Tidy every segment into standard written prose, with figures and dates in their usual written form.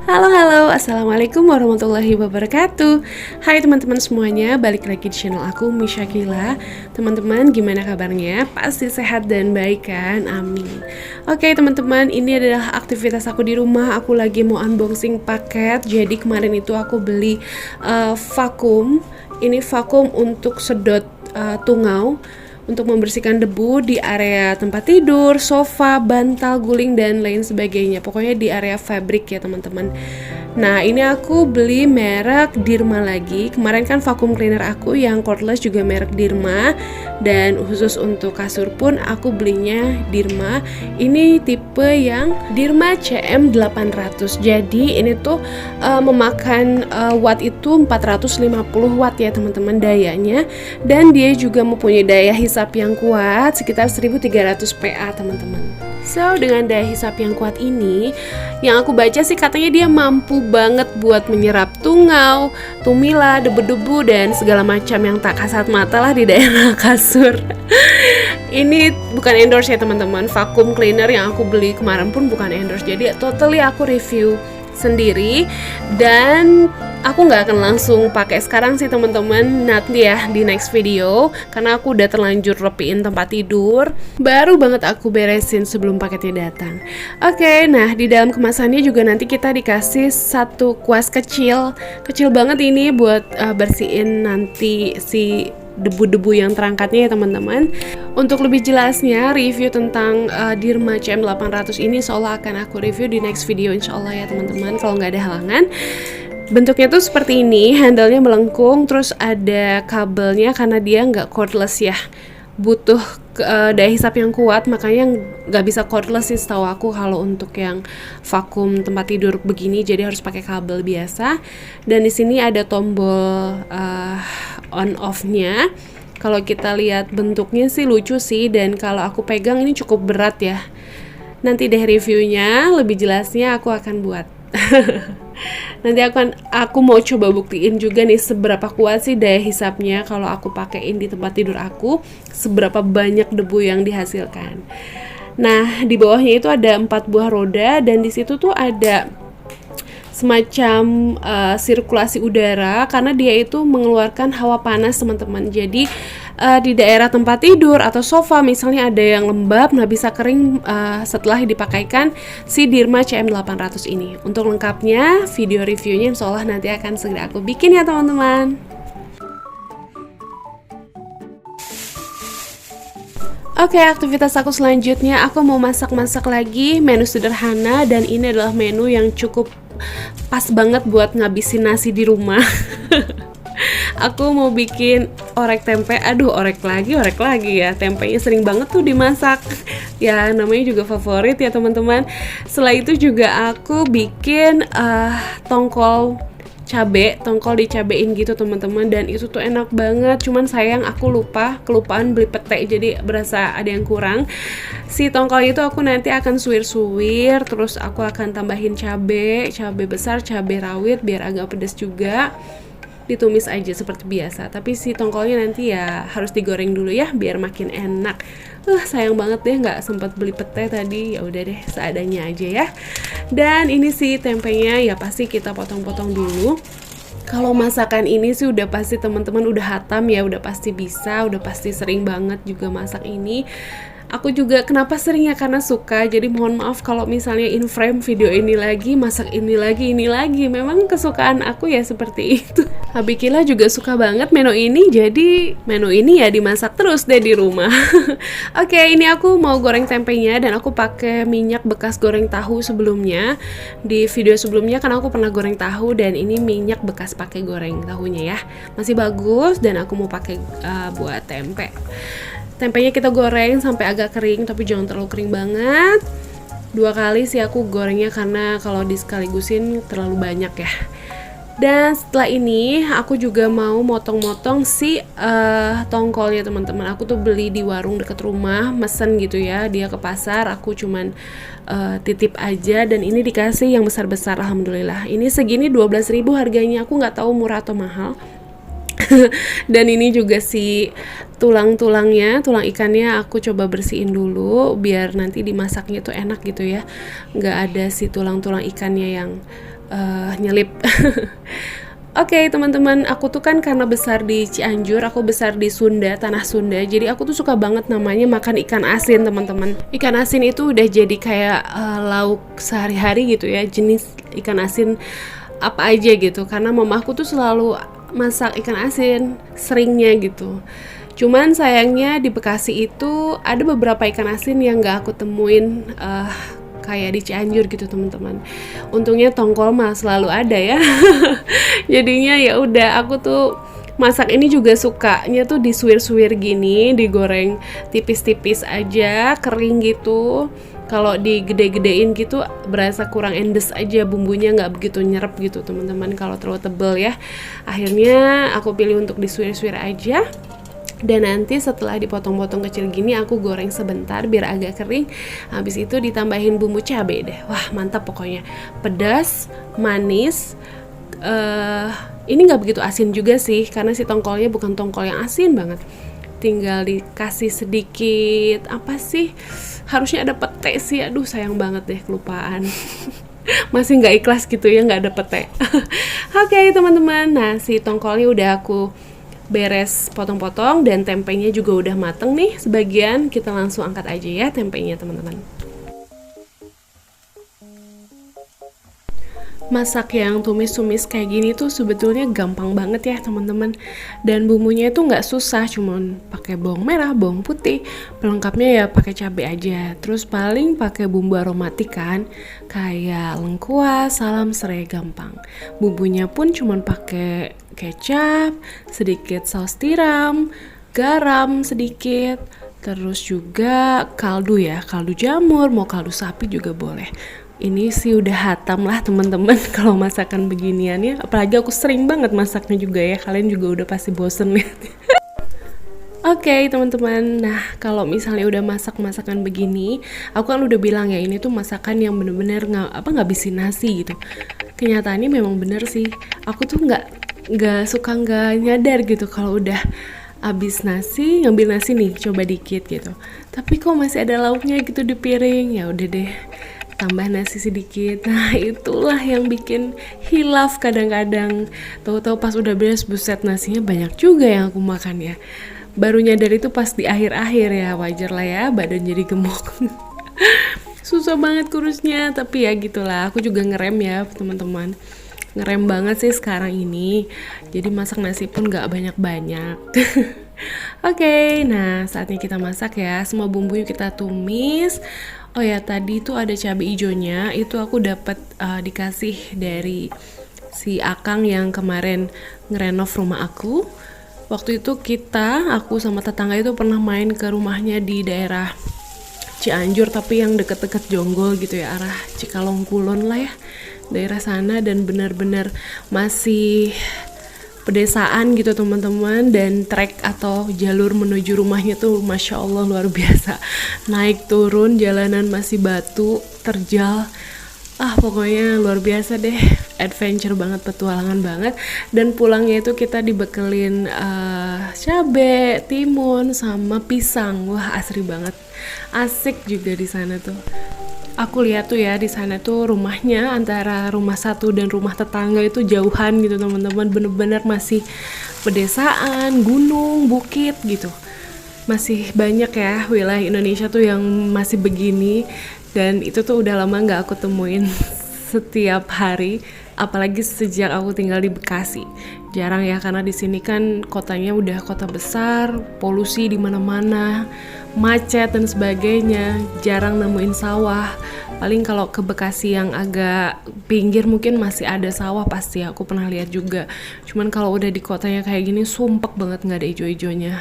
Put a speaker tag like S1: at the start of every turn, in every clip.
S1: Halo, assalamualaikum warahmatullahi wabarakatuh. Hai teman-teman semuanya, balik lagi di channel aku, Misyakila. Teman-teman, gimana kabarnya? Pasti sehat dan baik kan? Amin. Oke teman-teman, ini adalah aktivitas aku di rumah. Aku lagi mau unboxing paket. Jadi kemarin itu aku beli vakum. Ini vakum untuk sedot tungau, untuk membersihkan debu di area tempat tidur, sofa, bantal, guling, dan lain sebagainya. Pokoknya di area fabric ya teman-teman. Nah ini aku beli merek Dirma lagi. Kemarin kan vacuum cleaner aku yang cordless juga merek Dirma. Dan khusus untuk kasur pun aku belinya Dirma. Ini tipe yang Dirma CM800. Jadi ini tuh memakan watt itu 450 watt ya teman-teman dayanya. Dan dia juga mempunyai daya hisap yang kuat sekitar 1300 PA teman-teman. So dengan daya hisap yang kuat ini, yang aku baca sih katanya dia mampu banget buat menyerap tungau, tumila, debu-debu, dan segala macam yang tak kasat mata lah di daerah kasur. Ini bukan endorse ya teman-teman. Vacuum cleaner yang aku beli kemarin pun bukan endorse. Jadi totally aku review sendiri, dan aku nggak akan langsung pakai sekarang sih teman-teman, nanti ya di next video, karena aku udah terlanjur rapiin tempat tidur, baru banget aku beresin sebelum paketnya datang. Oke, nah di dalam kemasannya juga nanti kita dikasih satu kuas kecil banget ini buat bersihin nanti si debu-debu yang terangkatnya ya teman-teman. Untuk lebih jelasnya review tentang Dirma CM800 ini seolah akan aku review di next video insyaallah ya teman-teman, kalau nggak ada halangan. Bentuknya tuh seperti ini, handle-nya melengkung, terus ada kabelnya karena dia nggak cordless ya, butuh daya hisap yang kuat, makanya nggak bisa cordless sih setahu aku kalau untuk yang vakum tempat tidur begini, jadi harus pakai kabel biasa. Dan di sini ada tombol on off-nya. Kalau kita lihat bentuknya sih lucu sih, dan kalau aku pegang ini cukup berat ya. Nanti deh reviewnya lebih jelasnya aku akan buat. Nanti aku mau coba buktiin juga nih seberapa kuat sih daya hisapnya kalau aku pakein di tempat tidur aku, seberapa banyak debu yang dihasilkan. Nah di bawahnya itu ada 4 buah roda, dan di situ tuh ada semacam sirkulasi udara karena dia itu mengeluarkan hawa panas teman-teman. Jadi di daerah tempat tidur atau sofa misalnya ada yang lembab, nah bisa kering setelah dipakaikan si Dirma CM800 ini. Untuk lengkapnya video reviewnya insyaallah nanti akan segera aku bikin ya teman-teman. Oke, aktivitas aku selanjutnya aku mau masak-masak lagi menu sederhana, dan ini adalah menu yang cukup pas banget buat ngabisin nasi di rumah. Aku mau bikin orek tempe. Aduh, orek lagi ya. Tempenya sering banget tuh dimasak. Ya, namanya juga favorit ya teman-teman. Setelah itu juga aku bikin tongkol dicabein gitu teman-teman, dan itu tuh enak banget. Cuman sayang aku kelupaan beli pete, jadi berasa ada yang kurang. Si tongkol itu aku nanti akan suwir-suwir, terus aku akan tambahin cabe besar, cabe rawit biar agak pedas juga. Ditumis aja seperti biasa, tapi si tongkolnya nanti ya harus digoreng dulu ya biar makin enak. Sayang banget deh nggak sempat beli pete tadi, ya udah deh seadanya aja ya. Dan ini sih tempenya ya pasti kita potong-potong dulu. Kalau masakan ini sih udah pasti teman-teman udah hatam ya, udah pasti bisa, udah pasti sering banget juga masak ini. Aku juga kenapa seringnya karena suka, jadi mohon maaf kalau misalnya in frame video ini lagi, masak ini lagi, memang kesukaan aku ya seperti itu. Habikila juga suka banget menu ini, jadi menu ini ya dimasak terus deh di rumah. Oke, ini aku mau goreng tempenya, dan aku pakai minyak bekas goreng tahu sebelumnya. Di video sebelumnya kan aku pernah goreng tahu, dan ini minyak bekas pakai goreng tahunya ya, masih bagus, dan aku mau pakai buat tempe. Tempenya kita goreng sampai agak kering, tapi jangan terlalu kering banget. 2 kali sih aku gorengnya karena kalau disekaligusin terlalu banyak ya. Dan setelah ini aku juga mau motong-motong si tongkolnya teman-teman. Aku tuh beli di warung deket rumah, mesen gitu ya, dia ke pasar, aku cuman titip aja, dan ini dikasih yang besar-besar alhamdulillah. Ini segini 12.000 harganya, aku nggak tahu murah atau mahal. Dan ini juga si tulang ikannya aku coba bersihin dulu biar nanti dimasaknya tuh enak gitu ya, nggak ada si tulang ikannya yang nyelip. Oke teman-teman, aku tuh kan karena besar di Cianjur, aku besar di Sunda, tanah Sunda. Jadi aku tuh suka banget namanya makan ikan asin teman-teman. Ikan asin itu udah jadi kayak lauk sehari-hari gitu ya, jenis ikan asin apa aja gitu. Karena mamaku tuh selalu masak ikan asin, seringnya gitu. Cuman sayangnya di Bekasi itu ada beberapa ikan asin yang gak aku temuin kayak di Cianjur gitu teman-teman. Untungnya tongkol mah selalu ada ya. Jadinya ya udah aku tuh masak ini juga sukanya tuh disuir-suir gini, digoreng tipis-tipis aja, kering gitu. Kalau digede-gedein gitu berasa kurang endes aja, bumbunya nggak begitu nyerap gitu teman-teman kalau terlalu tebel ya. Akhirnya aku pilih untuk disuir-suir aja. Dan nanti setelah dipotong-potong kecil gini aku goreng sebentar biar agak kering. Habis itu ditambahin bumbu cabai deh. Wah mantap pokoknya. Pedas, manis. Ini nggak begitu asin juga sih karena si tongkolnya bukan tongkol yang asin banget. Tinggal dikasih sedikit apa sih? Harusnya ada pete sih. Aduh sayang banget deh kelupaan. Masih nggak ikhlas gitu ya nggak ada pete. Oke teman-teman. Nah si tongkolnya udah aku beres potong-potong dan tempenya juga udah mateng nih sebagian. Kita langsung angkat aja ya tempenya teman-teman. Masak yang tumis-tumis kayak gini tuh sebetulnya gampang banget ya teman-teman. Dan bumbunya itu nggak susah, cuman pakai bawang merah, bawang putih, pelengkapnya ya pakai cabai aja. Terus paling pakai bumbu aromatik kan, kayak lengkuas, salam serai, gampang. Bumbunya pun cuman pakai kecap, sedikit saus tiram, garam sedikit, terus juga kaldu ya, kaldu jamur, mau kaldu sapi juga boleh. Ini sih udah hatam lah teman-teman kalau masakan beginian ya. Apalagi aku sering banget masaknya juga ya. Kalian juga udah pasti bosen lihat. Oke teman-teman, nah kalau misalnya udah masak masakan begini, aku kan udah bilang ya ini tuh masakan yang bener-bener ngabisin nasi gitu. Kenyataannya memang bener sih. Aku tuh nggak nyadar gitu kalau udah abis nasi, ngambil nasi nih, coba dikit gitu. Tapi kok masih ada lauknya gitu di piring, ya udah deh. Tambah nasi sedikit. Nah itulah yang bikin hilaf kadang-kadang. Tahu-tahu pas udah beres, buset nasinya banyak juga yang aku makan ya. Baru nyadar itu pas di akhir-akhir ya. Wajar lah ya badan jadi gemuk. Susah banget kurusnya. Tapi ya gitulah, aku juga ngerem ya teman-teman. Ngerem banget sih sekarang ini. Jadi masak nasi pun gak banyak-banyak. Oke, nah saatnya kita masak ya. Semua bumbunya kita tumis. Oh ya, tadi tuh ada cabai hijaunya, itu aku dapat dikasih dari si Akang yang kemarin ngerenov rumah aku. Waktu itu aku sama tetangga itu pernah main ke rumahnya di daerah Cianjur, tapi yang deket-deket Jonggol gitu ya, arah Cikalong Kulon lah ya, daerah sana, dan benar-benar masih pedesaan gitu teman-teman, dan trek atau jalur menuju rumahnya tuh Masya Allah luar biasa, naik turun jalanan masih batu terjal, pokoknya luar biasa deh, adventure banget, petualangan banget. Dan pulangnya itu kita dibekelin cabe, timun, sama pisang. Wah asri banget, asik juga di sana tuh. Aku lihat tuh ya di sana tuh rumahnya antara rumah satu dan rumah tetangga itu jauhan gitu teman-teman, bener-bener masih pedesaan, gunung, bukit gitu. Masih banyak ya wilayah Indonesia tuh yang masih begini, dan itu tuh udah lama nggak aku temuin setiap hari, apalagi sejak aku tinggal di Bekasi. Jarang ya karena di sini kan kotanya udah kota besar, polusi di mana-mana, macet dan sebagainya, jarang nemuin sawah. Paling kalau ke Bekasi yang agak pinggir mungkin masih ada sawah, pasti aku pernah lihat juga. Cuman kalau udah di kotanya kayak gini sumpek banget nggak ada ijo-ijonya.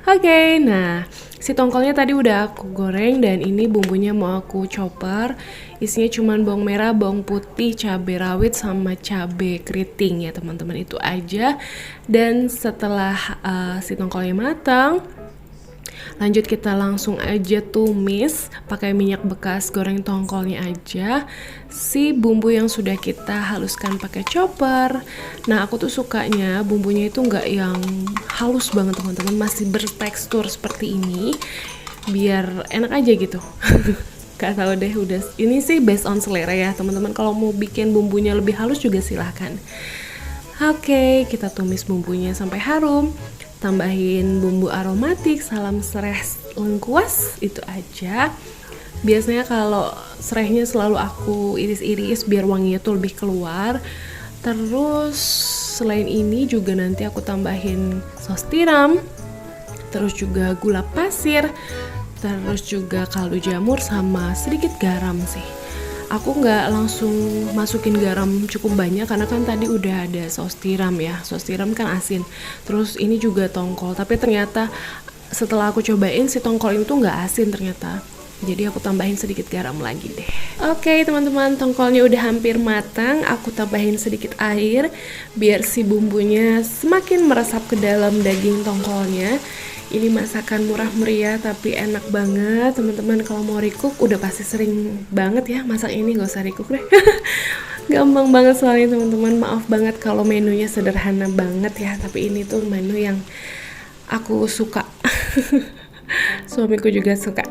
S1: Oke, nah si tongkolnya tadi udah aku goreng dan ini bumbunya mau aku chopper. Isinya cuman bawang merah, bawang putih, cabai rawit sama cabai keriting ya teman-teman, itu aja. Dan setelah si tongkolnya matang, lanjut kita langsung aja tumis pakai minyak bekas goreng tongkolnya aja si bumbu yang sudah kita haluskan pakai chopper. Nah aku tuh sukanya bumbunya itu nggak yang halus banget teman-teman, masih bertekstur seperti ini biar enak aja gitu. Gak tahu deh, udah ini sih based on selera ya teman-teman. Kalau mau bikin bumbunya lebih halus juga silahkan. Oke, kita tumis bumbunya sampai harum. Tambahin bumbu aromatik, salam serai lengkuas, itu aja. Biasanya kalau serainya selalu aku iris-iris biar wanginya tuh lebih keluar. Terus selain ini juga nanti aku tambahin saus tiram, terus juga gula pasir, terus juga kaldu jamur sama sedikit garam sih. Aku nggak langsung masukin garam cukup banyak karena kan tadi udah ada saus tiram ya. Saus tiram kan asin. Terus ini juga tongkol, tapi ternyata setelah aku cobain si tongkol ini tuh nggak asin ternyata. Jadi aku tambahin sedikit garam lagi deh. Oke teman-teman, tongkolnya udah hampir matang. Aku tambahin sedikit air biar si bumbunya semakin meresap ke dalam daging tongkolnya. Ini masakan murah meriah tapi enak banget teman-teman. Kalau mau recook udah pasti sering banget ya masak ini, gak usah recook deh. Gampang banget soalnya teman-teman. Maaf banget kalau menunya sederhana banget ya, tapi ini tuh menu yang aku suka. Suamiku juga suka.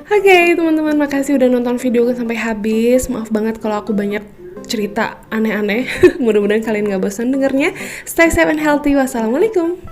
S1: Oke, teman-teman, makasih udah nonton video sampai habis. Maaf banget kalau aku banyak cerita aneh-aneh. Mudah-mudahan kalian gak bosan dengernya. Stay safe and healthy. Wassalamualaikum.